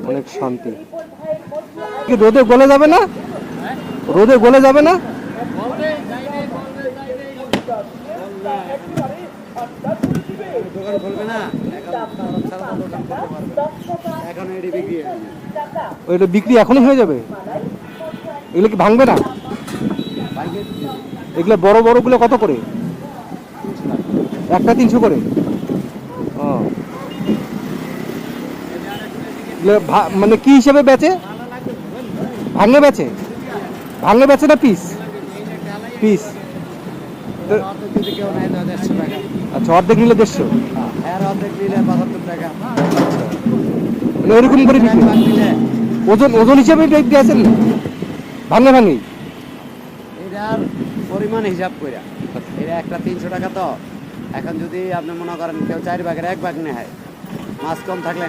অনেক শান্তি। কি রোদে গলে যাবে না? রোদে গলে যাবে না? দোকান খুলবে না এখন এটি বিক্রি ওইটা বিক্রি এখনই হয়ে যাবে? এগুলো কি ভাঙবে না? এগুলো বড় বড়গুলো কত করে? একটা 300 করে। ও মানে কি হিসেবে বেচে? ভাঙে বেচে? ভাঙে বেচে না পিস? পিস। যদি কেউ নেয় তো 150 টাকা। আচ্ছা, অর্ধেক নিলে 150। আর অর্ধেক নিলে 75 টাকা। মানে ওইরকম করে বিক্রি। ওজন ওজন হিসাবে দিয়েছেন ভাঙে ভাঙে? এটার পরিমাণ হিসাব করে এটা একটা 300 টাকা। তো এখন যদি আপনি মনে করেন কেউ 4 ভাগের 1 ভাগ নেয়, মাছ কম থাকলে